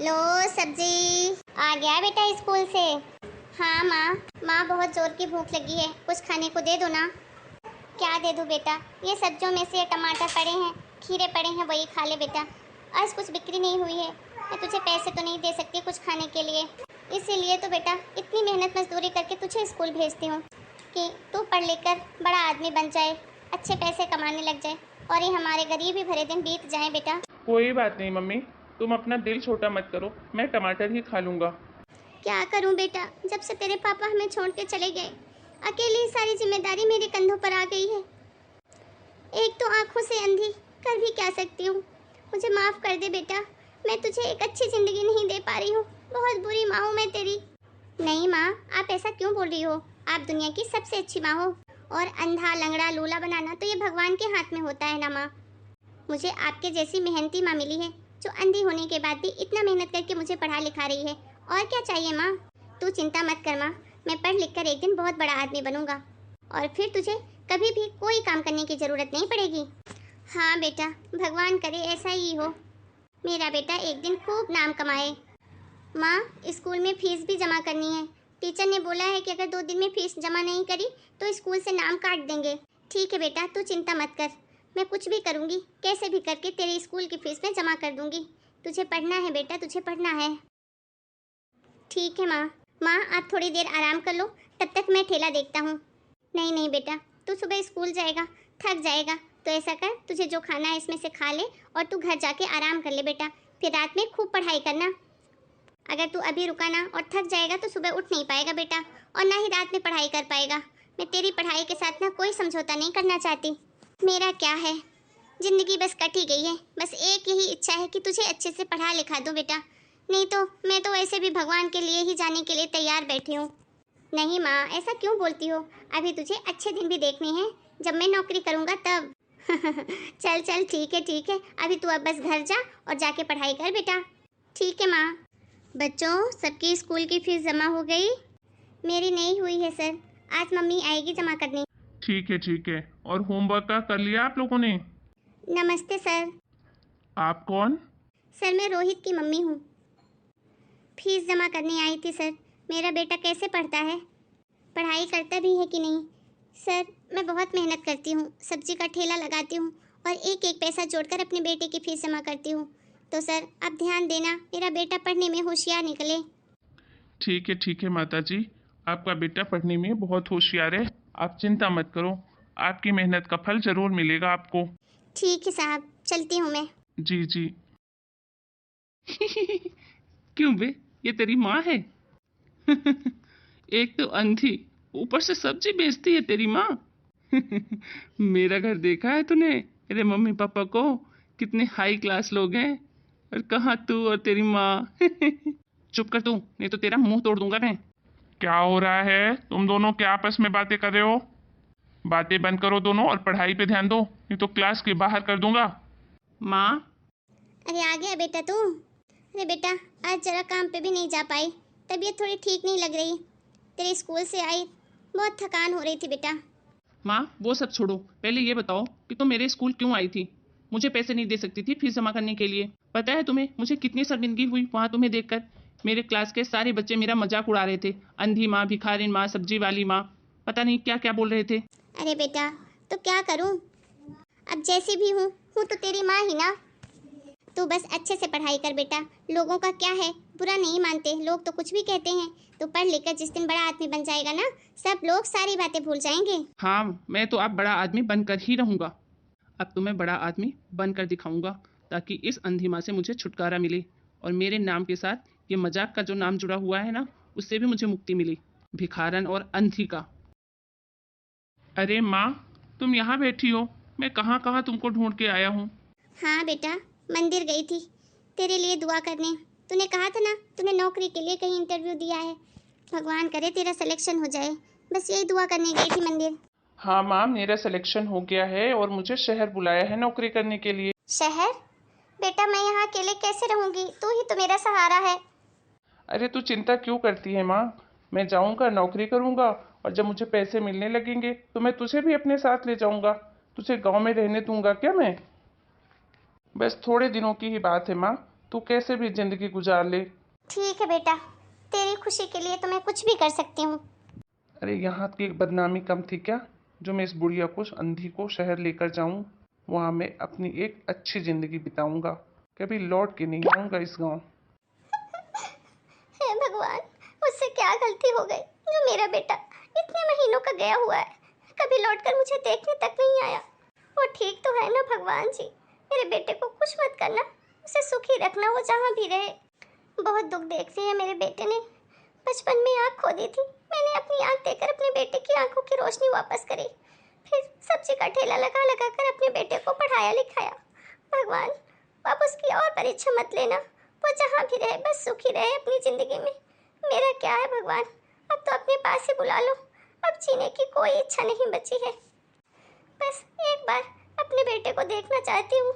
लो सब्जी। आ गया बेटा स्कूल से? हाँ माँ। माँ बहुत जोर की भूख लगी है, कुछ खाने को दे दो ना। क्या दे दूँ बेटा? ये सब्जियों में से टमाटर पड़े हैं, खीरे पड़े हैं, वही खा ले बेटा। आज कुछ बिक्री नहीं हुई है, मैं तुझे पैसे तो नहीं दे सकती कुछ खाने के लिए। इसीलिए तो बेटा इतनी मेहनत मजदूरी करके तुझे स्कूल भेजती हूँ कि तू पढ़ लिख कर बड़ा आदमी बन जाए, अच्छे पैसे कमाने लग जाए और ये हमारे गरीब ही भरे दिन बीत जाए बेटा। कोई बात नहीं मम्मी, तुम अपना दिल छोटा मत करो, मैं टमाटर ही खा लूँगा। क्या करूं बेटा, जब से तेरे पापा हमें छोड़ के चले गए अकेली सारी जिम्मेदारी मेरे कंधों पर आ गई है। एक तो आंखों से अंधी, कर भी क्या सकती हूँ। मुझे माफ कर दे बेटा, मैं तुझे एक अच्छी जिंदगी नहीं दे पा रही हूँ। बहुत बुरी माँ हूँ मैं तेरी। नहीं माँ, आप ऐसा क्यों बोल रही हो? आप दुनिया की सबसे अच्छी माँ हो। और अंधा लंगड़ा लूला बनाना तो ये भगवान के हाथ में होता है ना माँ। मुझे आपके जैसी मेहनती माँ मिली है जो अंधी होने के बाद भी इतना मेहनत करके मुझे पढ़ा लिखा रही है। और क्या चाहिए माँ? तू चिंता मत कर माँ, मैं पढ़ लिख कर एक दिन बहुत बड़ा आदमी बनूंगा और फिर तुझे कभी भी कोई काम करने की ज़रूरत नहीं पड़ेगी। हाँ बेटा, भगवान करे ऐसा ही हो, मेरा बेटा एक दिन खूब नाम कमाए। माँ, स्कूल में फीस भी जमा करनी है। टीचर ने बोला है कि अगर 2 दिन में फीस जमा नहीं करी तो स्कूल से नाम काट देंगे। ठीक है बेटा, तू चिंता मत कर, मैं कुछ भी करूँगी, कैसे भी करके तेरे स्कूल की फीस में जमा कर दूँगी। तुझे पढ़ना है बेटा, तुझे पढ़ना है। ठीक है माँ। माँ, आप थोड़ी देर आराम कर लो, तब तक मैं ठेला देखता हूँ। नहीं नहीं बेटा, तू सुबह स्कूल जाएगा, थक जाएगा, तो ऐसा कर, तुझे जो खाना है इसमें से खा ले और तू घर जाके आराम कर ले बेटा। फिर रात में खूब पढ़ाई करना। अगर तू अभी रुका ना और थक जाएगा तो सुबह उठ नहीं पाएगा बेटा, और ना ही रात में पढ़ाई कर पाएगा। मैं तेरी पढ़ाई के साथ ना कोई समझौता नहीं करना चाहती। मेरा क्या है, जिंदगी बस कट ही गई है। बस एक यही इच्छा है कि तुझे अच्छे से पढ़ा लिखा दूँ बेटा, नहीं तो मैं तो वैसे भी भगवान के लिए ही जाने के लिए तैयार बैठी हूँ। नहीं माँ, ऐसा क्यों बोलती हो? अभी तुझे अच्छे दिन भी देखने हैं, जब मैं नौकरी करूँगा तब। चल चल, ठीक है, अभी तू अब बस घर जा और जाके पढ़ाई कर बेटा। ठीक है माँ। बच्चों, सबकी स्कूल की फीस जमा हो गई? मेरी नहीं हुई है सर, आज मम्मी आएगी जमा करने। ठीक है, और होमवर्क का कर लिया आप लोगों ने? नमस्ते सर। आप कौन? सर, मैं रोहित की मम्मी हूँ। फीस जमा करने आई थी सर। मेरा बेटा कैसे पढ़ता है, पढ़ाई करता भी है कि नहीं? सर, मैं बहुत मेहनत करती हूँ, सब्जी का ठेला लगाती हूँ और एक एक पैसा जोड़कर अपने बेटे की फीस जमा करती हूँ। तो सर, आप ध्यान देना, मेरा बेटा पढ़ने में होशियार निकले। ठीक है माता जी, आपका बेटा पढ़ने में बहुत होशियार है, आप चिंता मत करो, आपकी मेहनत का फल जरूर मिलेगा आपको। ठीक है साहब, चलती हूँ मैं। जी जी। क्यों बे, ये तेरी माँ है? एक तो अंधी, ऊपर से सब्जी बेचती है तेरी माँ। मेरा घर देखा है तूने? मेरे मम्मी पापा को, कितने हाई क्लास लोग हैं, और कहाँ तू और तेरी माँ। चुप कर तू, नहीं तो तेरा मुंह तोड़ दूंगा मैं। क्या हो रहा है? तुम दोनों क्या आपस में बातें कर रहे हो? बातें बंद करो दोनों और पढ़ाई पे ध्यान दो, नहीं तो क्लास के बाहर कर दूंगा। माँ। अरे आ गया बेटा तू? अरे बेटा, आज जरा काम पे भी नहीं जा पाई, तबीयत थोड़ी ठीक नहीं लग रही। तेरे स्कूल से आई, बहुत थकान हो रही थी बेटा। माँ, वो सब छोड़ो, पहले ये बताओ कि तुम मेरे स्कूल क्यों आई थी? मुझे पैसे नहीं दे सकती थी फीस जमा करने के लिए? पता है तुम्हें मुझे कितनी शर्मिंदगी हुई वहाँ तुम्हें देखकर? मेरे क्लास के सारे बच्चे मेरा मजाक उड़ा रहे थे, अंधी माँ, भिखारिन माँ, सब्जी वाली माँ, पता नहीं क्या क्या बोल रहे थे। अरे बेटा, तो क्या करूं, अब जैसी भी हूँ तो तेरी माँ ही ना। तू बस अच्छे से पढ़ाई कर बेटा, लोगों का क्या है, बुरा नहीं मानते लोग, तो कुछ भी कहते हैं। तू पढ़ लिख कर जिस दिन बड़ा आदमी बन जाएगा ना, सब लोग सारी बातें भूल जाएंगे। हाँ, मैं तो अब बड़ा आदमी बनकर ही रहूँगा। अब तुम्हें बड़ा आदमी बनकर दिखाऊंगा, ताकि इस अंधी माँ से मुझे छुटकारा मिले और मेरे नाम के साथ ये मजाक का जो नाम जुड़ा हुआ है ना, उससे भी मुझे मुक्ति मिली, भिखारन और अंधी का। अरे माँ, तुम यहाँ बैठी हो, मैं कहाँ कहाँ तुमको ढूंढ के आया हूँ। हाँ बेटा, मंदिर गई थी तेरे लिए दुआ करने। तूने कहा था ना तूने नौकरी के लिए कहीं इंटरव्यू दिया है, भगवान करे तेरा सिलेक्शन हो जाए, बस यही दुआ करने गई थी मंदिर। हाँ माँ, मेरा सिलेक्शन हो गया है और मुझे शहर बुलाया है नौकरी करने के लिए। शहर? बेटा, मैं यहाँ अकेले कैसे रहूंगी, तू ही तो मेरा सहारा है। अरे तू चिंता क्यों करती है माँ, मैं जाऊँगा नौकरी करूँगा और जब मुझे पैसे मिलने लगेंगे तो मैं तुझे भी अपने साथ ले जाऊँगा। तुझे गांव में रहने दूंगा क्या मैं? बस थोड़े दिनों की ही बात है माँ, तू कैसे भी जिंदगी गुजार ले। ठीक है बेटा, तेरी खुशी के लिए तो मैं कुछ भी कर सकती हूँ। अरे यहाँ की बदनामी कम थी क्या, जो मैं इस बुढ़िया को, अंधी को शहर लेकर जाऊँ, वहाँ मैं अपनी एक अच्छी जिंदगी बिताऊंगा, कभी लौट के नहीं आऊँगा इस गांव। हे भगवान, मुझसे क्या गलती हो गई जो मेरा बेटा इतने महीनों का गया हुआ है, कभी लौटकर मुझे देखने तक नहीं आया। वो ठीक तो है ना भगवान जी, मेरे बेटे को कुछ मत करना, उसे सुखी रखना, वो जहाँ भी रहे। बहुत दुख देखती है मेरे बेटे ने, बचपन में आँख खो दी थी, मैंने अपनी आँख देकर अपने बेटे की आंखों की रोशनी वापस करी, फिर सब्जी का ठेला लगा लगा कर अपने बेटे को पढ़ाया लिखाया। भगवान, आप उसकी और परीक्षा मत लेना, वो जहाँ भी रहे बस सुखी रहे अपनी जिंदगी में। मेरा क्या है भगवान, अब तो अपने पास ही बुला लो, अब जीने की कोई इच्छा नहीं बची है। बस एक बार अपने बेटे को देखना चाहती हूँ।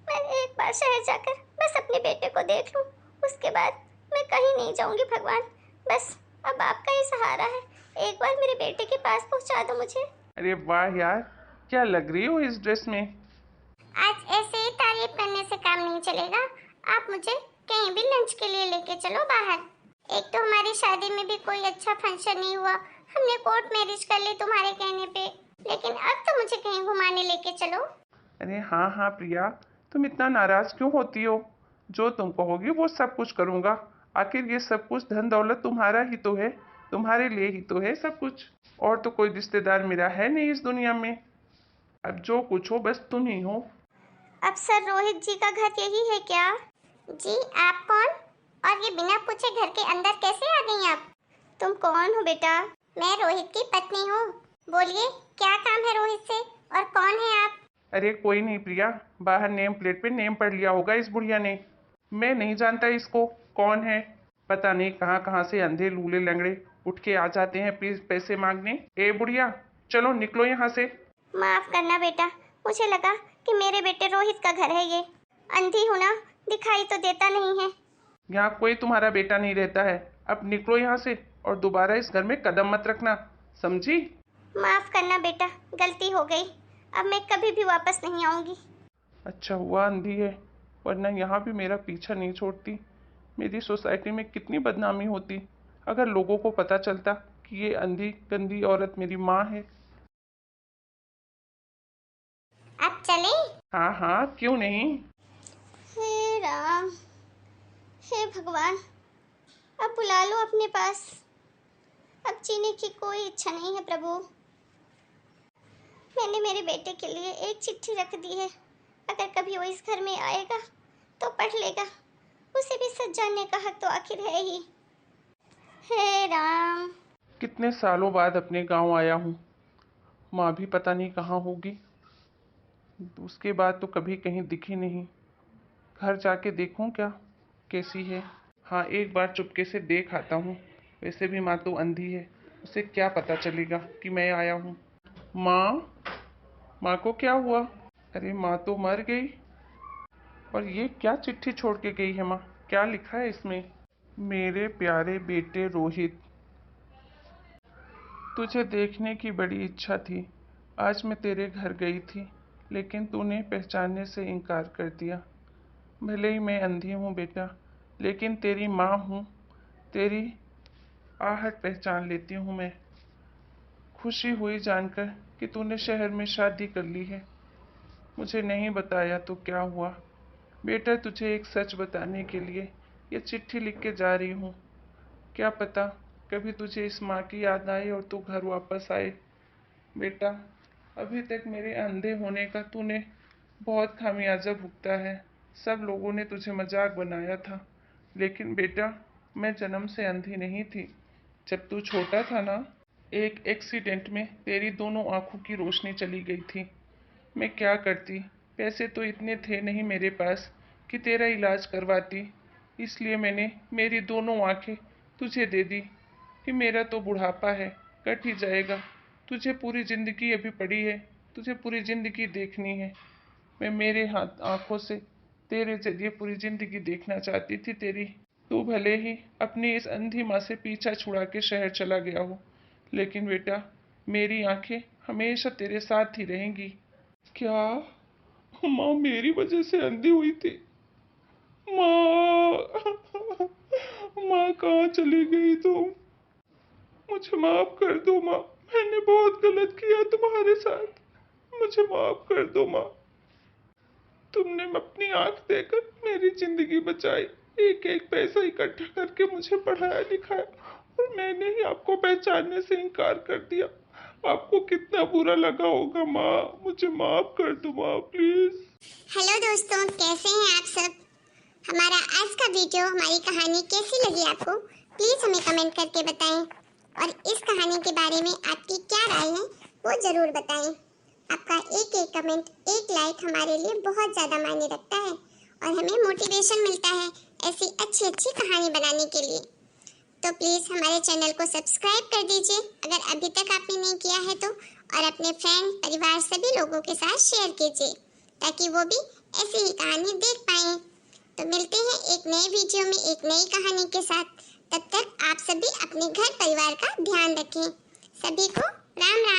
मैं एक बार शहर जाकर बस अपने बेटे को देख लूँ, उसके बाद मैं कहीं नहीं जाऊंगी भगवान। बस अब आपका ही सहारा है, एक बार मेरे बेटे के पास पहुँचा दो मुझे। अरे वाह यार, क्या लग रही हो इस ड्रेस में। आज ऐसे ही तारीफ करने से काम नहीं चलेगा, आप मुझे कहीं भी लंच के लिए लेके चलो बाहर। एक तो हमारी शादी में भी कोई अच्छा फंक्शन नहीं हुआ, हमने कोर्ट मैरिज कर ली तुम्हारे कहने पे, लेकिन अब तो मुझे कहीं घुमाने लेके चलो। अरे हाँ हाँ प्रिया, तुम इतना नाराज क्यों होती हो, जो तुम कहोगी वो सब कुछ करूँगा। आखिर ये सब कुछ धन दौलत तुम्हारा ही तो है, तुम्हारे लिए ही तो है सब कुछ, और तो कोई रिश्तेदार मेरा है नहीं इस दुनिया में। अब जो कुछ हो बस तुम ही हो। अब सर रोहित जी का घर यही है क्या? जी, आप कौन? और ये बिना पूछे घर के अंदर कैसे आ गई आप? तुम कौन हो बेटा? मैं रोहित की पत्नी हूँ। बोलिए, क्या काम है रोहित से और कौन है आप? अरे कोई नहीं प्रिया, बाहर नेम प्लेट पे नेम पढ़ लिया होगा इस बुढ़िया ने, मैं नहीं जानता इसको कौन है। पता नहीं कहाँ कहाँ से अंधे लूले लंगड़े उठ के आ जाते हैं प्लीज पैसे मांगने। ए बुढ़िया, चलो निकलो यहाँ से। माफ करना बेटा, मुझे लगा कि मेरे बेटे रोहित का घर है ये। अंधी हूँ ना, दिखाई तो देता नहीं है। यहाँ कोई तुम्हारा बेटा नहीं रहता है, अब निकलो यहाँ से और दोबारा इस घर में कदम मत रखना, समझी। माफ करना बेटा, गलती हो गई, अब मैं कभी भी वापस नहीं आऊंगी। अच्छा हुआ अंधी है, वरना यहाँ भी मेरा पीछा नहीं छोड़ती। मेरी सोसाइटी में कितनी बदनामी होती अगर लोगों को पता चलता कि ये अंधी गंदी औरत मेरी माँ है। आप चलें? हाँ हाँ, क्यों नहीं। हे राम, हे भगवान, अब बुला लो अपने पास। अब जीने की कोई इच्छा नहीं है प्रभु। मैंने मेरे बेटे के लिए एक चिट्ठी रख दी है, अगर कभी वो इस घर में आएगा तो पढ़ लेगा, उसे भी सच जानने का हक तो आखिर है ही। हे राम। कितने सालों बाद अपने गांव आया हूँ, माँ भी पता नहीं कहाँ होगी, उसके बाद तो कभी कहीं दिखी नहीं। घर जाके देखूं क्या कैसी है। हाँ, एक बार चुपके से देख आता हूँ, वैसे भी माँ तो अंधी है, उसे क्या पता चलेगा कि मैं आया हूँ। माँ, माँ को क्या हुआ। अरे माँ तो मर गई, और ये क्या चिट्ठी छोड़ के गई है माँ, क्या लिखा है इसमें। मेरे प्यारे बेटे रोहित, तुझे देखने की बड़ी इच्छा थी, आज मैं तेरे घर गई थी, लेकिन तूने पहचानने से इनकार कर दिया। भले ही मैं अंधी हूँ बेटा, लेकिन तेरी माँ हूँ, तेरी आहट पहचान लेती हूँ मैं। खुशी हुई जानकर कि तूने शहर में शादी कर ली है, मुझे नहीं बताया तो क्या हुआ। बेटा, तुझे एक सच बताने के लिए ये चिट्ठी लिख के जा रही हूँ, क्या पता कभी तुझे इस माँ की याद आए और तू घर वापस आए। बेटा, अभी तक मेरे अंधे होने का तूने बहुत खामियाजा भुगता है, सब लोगों ने तुझे मजाक बनाया था, लेकिन बेटा मैं जन्म से अंधी नहीं थी। जब तू छोटा था ना, एक एक्सीडेंट में तेरी दोनों आंखों की रोशनी चली गई थी। मैं क्या करती, पैसे तो इतने थे नहीं मेरे पास कि तेरा इलाज करवाती, इसलिए मैंने मेरी दोनों आंखें तुझे दे दी कि मेरा तो बुढ़ापा है, कट ही जाएगा, तुझे पूरी ज़िंदगी अभी पड़ी है, तुझे पूरी ज़िंदगी देखनी है। मैं मेरे हाथ आँखों से तेरे जरिए पूरी ज़िंदगी देखना चाहती थी तेरी। तू भले ही अपनी इस अंधी माँ से पीछा छुड़ा के शहर चला गया हो, लेकिन बेटा मेरी आंखें हमेशा तेरे साथ ही रहेंगी। क्या माँ मेरी वजह से अंधी हुई थी? माँ, माँ कहाँ चली गई तुम? मुझे माफ कर दो माँ, मैंने बहुत गलत किया तुम्हारे साथ, मुझे माफ कर दो माँ। तुमने अपनी आंख देकर मेरी जिंदगी बचाई, एक एक पैसा इकट्ठा करके मुझे पढ़ाया लिखाया, और मैंने ही आपको पहचानने से इनकार कर दिया। आपको कितना बुरा लगा होगा माँ, मुझे माफ कर दो माँ प्लीज। हेलो दोस्तों, कैसे हैं आप सब? हमारा आज का वीडियो, हमारी कहानी कैसी लगी आपको? प्लीज़ हमें कमेंट करके बताएं, और इस कहानी के बारे में आपकी क्या राय है वो ज़रूर बताएं। आपका एक एक कमेंट, एक लाइक हमारे लिए बहुत ज़्यादा मायने रखता है और हमें मोटिवेशन मिलता है ऐसी अच्छी अच्छी कहानी बनाने के लिए। तो प्लीज़ हमारे चैनल को सब्सक्राइब कर दीजिए अगर अभी तक आपने नहीं किया है तो, और अपने फ्रेंड, परिवार, सभी लोगों के साथ शेयर कीजिए ताकि वो भी ऐसी ही कहानी देख पाएं। तो मिलते हैं एक नए वीडियो में एक नई कहानी के साथ। तब तक आप सभी अपने घर परिवार का ध्यान रखें। सभी को राम राम।